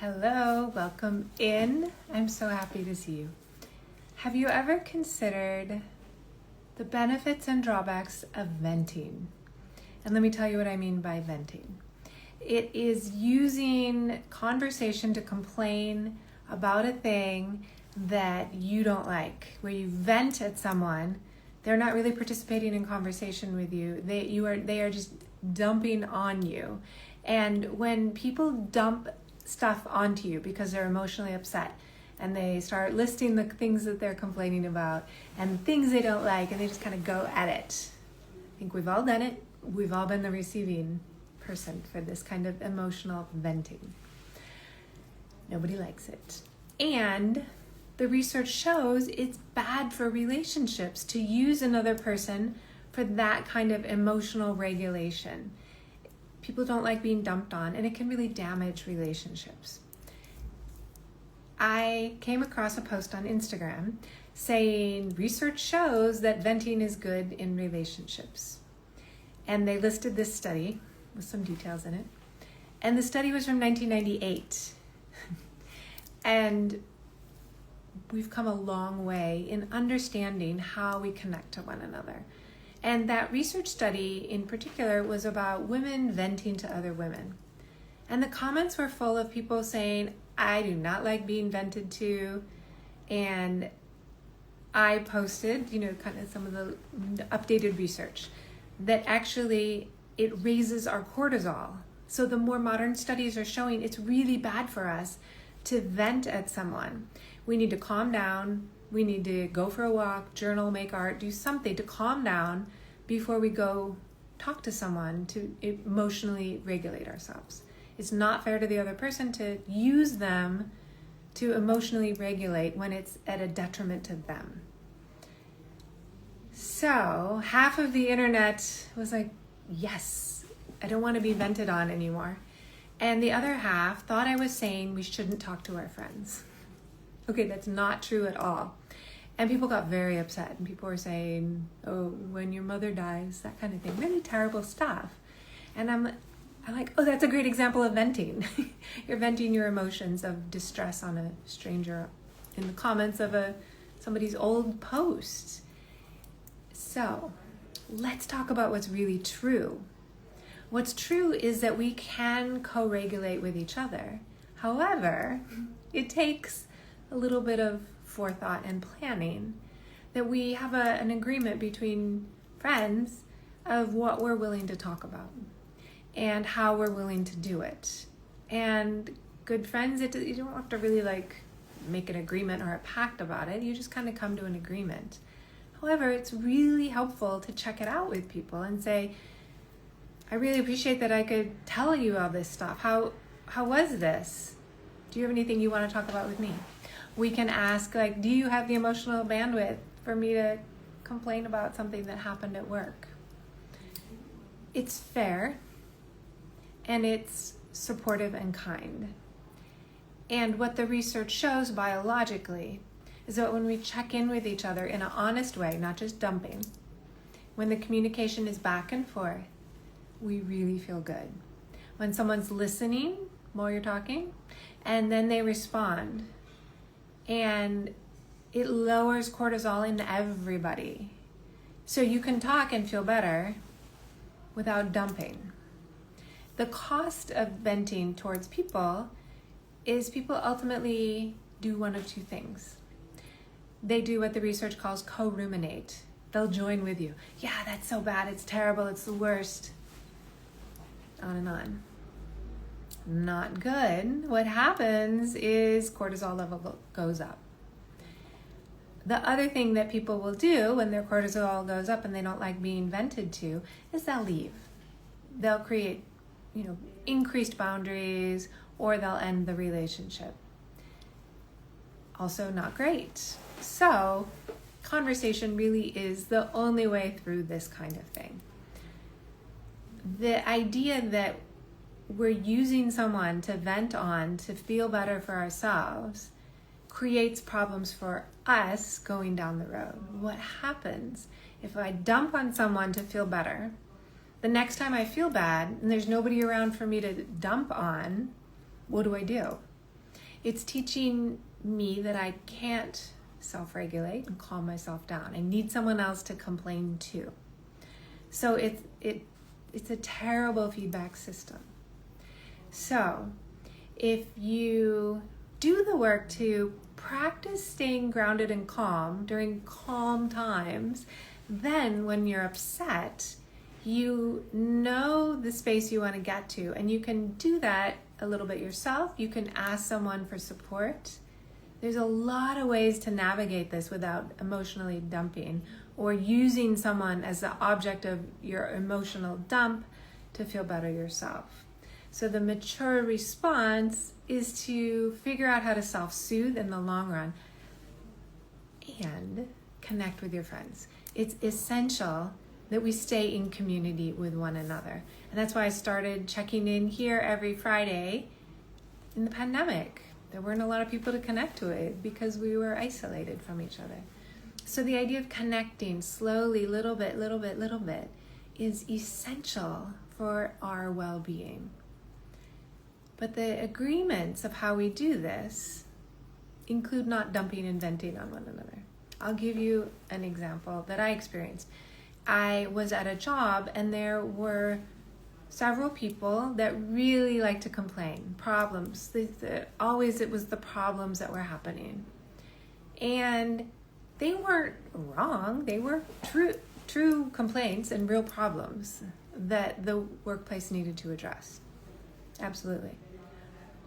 Hello, welcome in. I'm so happy to see you. Have you ever considered the benefits and drawbacks of venting? And let me tell you what I mean by venting. It is using conversation to complain about a thing that you don't like, where you vent at someone. They're not really participating in conversation with you. They are just dumping on you. And when people dump stuff onto you because they're emotionally upset and they start listing the things that they're complaining about and things they don't like, and they just kind of go at it. I think we've all done it. We've all been the receiving person for this kind of emotional venting. Nobody likes it. And the research shows it's bad for relationships to use another person for that kind of emotional regulation. People don't like being dumped on, and it can really damage relationships. I came across a post on Instagram saying research shows that venting is good in relationships. And they listed this study with some details in it. And the study was from 1998. And we've come a long way in understanding how we connect to one another. And that research study in particular was about women venting to other women. And the comments were full of people saying, I do not like being vented to. And I posted, kind of some of the updated research that actually it raises our cortisol. So the more modern studies are showing it's really bad for us to vent at someone. We need to calm down. We need to go for a walk, journal, make art, do something to calm down before we go talk to someone to emotionally regulate ourselves. It's not fair to the other person to use them to emotionally regulate when it's at a detriment to them. So half of the internet was like, yes, I don't want to be vented on anymore. And the other half thought I was saying we shouldn't talk to our friends. Okay, that's not true at all. And people got very upset, and people were saying, oh, when your mother dies, that kind of thing, really terrible stuff. And I'm like, oh, that's a great example of venting. You're venting your emotions of distress on a stranger in the comments of somebody's old post. So let's talk about what's really true. What's true is that we can co-regulate with each other. However, it takes a little bit of forethought and planning, that we have an agreement between friends of what we're willing to talk about and how we're willing to do it. And good friends, you don't have to really make an agreement or a pact about it. You just kind of come to an agreement. However, it's really helpful to check it out with people and say, I really appreciate that I could tell you all this stuff. How was this? Do you have anything you want to talk about with me? We can ask, do you have the emotional bandwidth for me to complain about something that happened at work? It's fair, and it's supportive and kind. And what the research shows biologically is that when we check in with each other in an honest way, not just dumping, when the communication is back and forth, we really feel good. When someone's listening while you're talking, and then they respond, and it lowers cortisol in everybody. So you can talk and feel better without dumping. The cost of venting towards people is people ultimately do one of two things. They do what the research calls co-ruminate. They'll join with you. Yeah, that's so bad. It's terrible. It's the worst. On and on. Not good. What happens is cortisol level goes up. The other thing that people will do when their cortisol goes up and they don't like being vented to is they'll leave. They'll create, increased boundaries, or they'll end the relationship. Also not great. So, conversation really is the only way through this kind of thing. The idea that we're using someone to vent on to feel better for ourselves creates problems for us going down the road. What happens if I dump on someone to feel better? The next time I feel bad and there's nobody around for me to dump on, what do? It's teaching me that I can't self-regulate and calm myself down. I need someone else to complain to. So it's a terrible feedback system. So if you do the work to practice staying grounded and calm during calm times, then when you're upset, you know the space you want to get to, and you can do that a little bit yourself. You can ask someone for support. There's a lot of ways to navigate this without emotionally dumping or using someone as the object of your emotional dump to feel better yourself. So the mature response is to figure out how to self-soothe in the long run and connect with your friends. It's essential that we stay in community with one another. And that's why I started checking in here every Friday in the pandemic. There weren't a lot of people to connect with because we were isolated from each other. So the idea of connecting slowly, little bit, is essential for our well-being. But the agreements of how we do this include not dumping and venting on one another. I'll give you an example that I experienced. I was at a job and there were several people that really like to complain, problems. Always it was the problems that were happening. And they weren't wrong. They were true complaints and real problems that the workplace needed to address. Absolutely.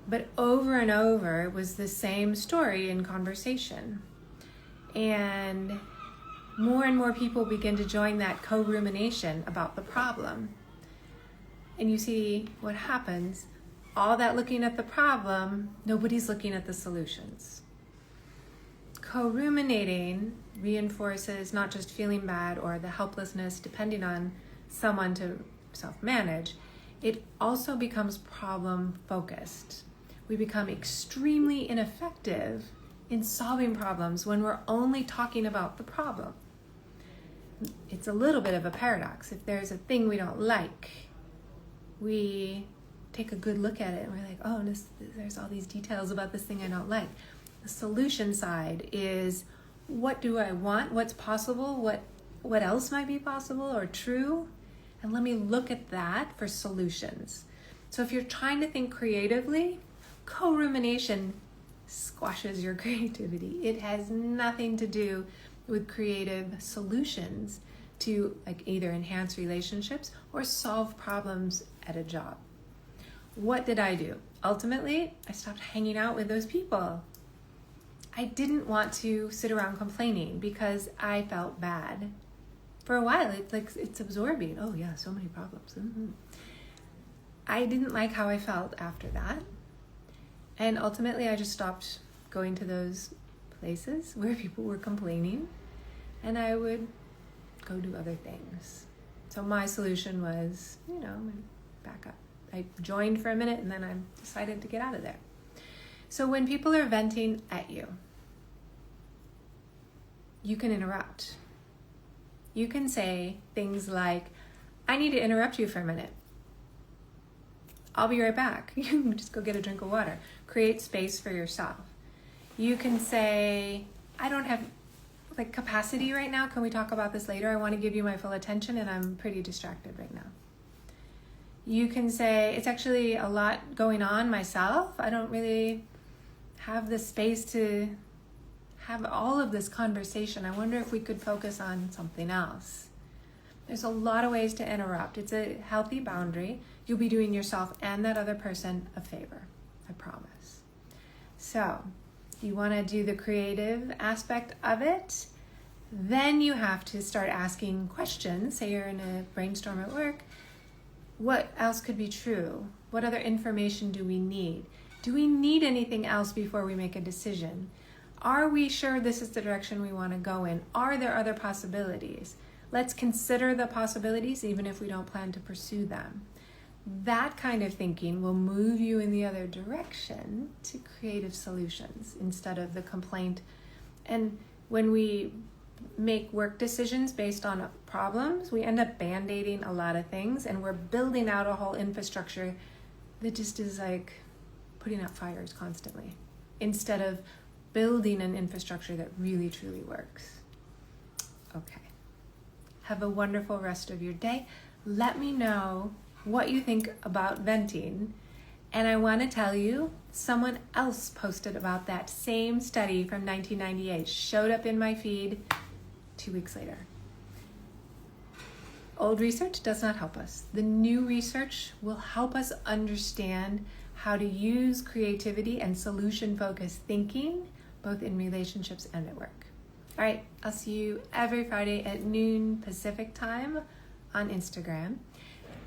But over and over, it was the same story in conversation. And more people begin to join that co-rumination about the problem. And you see what happens. All that looking at the problem, nobody's looking at the solutions. Co-ruminating reinforces not just feeling bad or the helplessness depending on someone to self-manage. It also becomes problem-focused. We become extremely ineffective in solving problems when we're only talking about the problem. It's a little bit of a paradox. If there's a thing we don't like, we take a good look at it and we're like, oh, there's all these details about this thing I don't like. The solution side is, what do I want? What's possible? What else might be possible or true? And let me look at that for solutions. So if you're trying to think creatively, co-rumination squashes your creativity. It has nothing to do with creative solutions to either enhance relationships or solve problems at a job. What did I do? Ultimately, I stopped hanging out with those people. I didn't want to sit around complaining because I felt bad. For a while, it's absorbing. Oh yeah, so many problems. Mm-hmm. I didn't like how I felt after that. And ultimately, I just stopped going to those places where people were complaining, and I would go do other things. So my solution was, back up. I joined for a minute, and then I decided to get out of there. So when people are venting at you, you can interrupt. You can say things like, I need to interrupt you for a minute. I'll be right back. You can just go get a drink of water. Create space for yourself. You can say, I don't have capacity right now. Can we talk about this later? I want to give you my full attention and I'm pretty distracted right now. You can say, it's actually a lot going on myself. I don't really have the space to have all of this conversation. I wonder if we could focus on something else. There's a lot of ways to interrupt. It's a healthy boundary. You'll be doing yourself and that other person a favor, I promise. So, you want to do the creative aspect of it, then you have to start asking questions. Say you're in a brainstorm at work. What else could be true? What other information do we need? Do we need anything else before we make a decision? Are we sure this is the direction we want to go in? Are there other possibilities? Let's consider the possibilities even if we don't plan to pursue them. That kind of thinking will move you in the other direction to creative solutions instead of the complaint. And when we make work decisions based on problems, we end up band-aiding a lot of things, and we're building out a whole infrastructure that just is like putting out fires constantly. instead of building an infrastructure that really, truly works. Okay. Have a wonderful rest of your day. Let me know what you think about venting. And I want to tell you, someone else posted about that same study from 1998, showed up in my feed 2 weeks later. Old research does not help us. The new research will help us understand how to use creativity and solution-focused thinking, both in relationships and at work. All right, I'll see you every Friday at noon Pacific time on Instagram.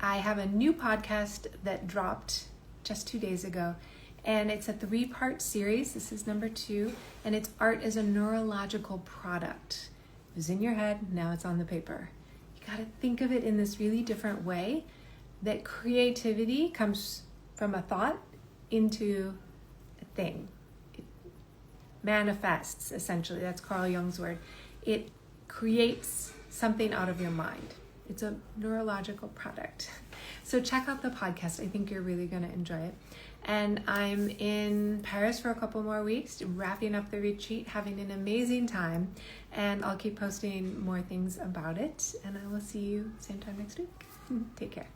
I have a new podcast that dropped just 2 days ago, and it's a 3-part series. This is number 2, and it's Art as a Neurological Product. It was in your head, now it's on the paper. You got to think of it in this really different way, that creativity comes from a thought into a thing. It manifests, essentially. That's Carl Jung's word. It creates something out of your mind. It's a neurological product. So check out the podcast. I think you're really going to enjoy it. And I'm in Paris for a couple more weeks, wrapping up the retreat, having an amazing time. And I'll keep posting more things about it. And I will see you same time next week. Take care.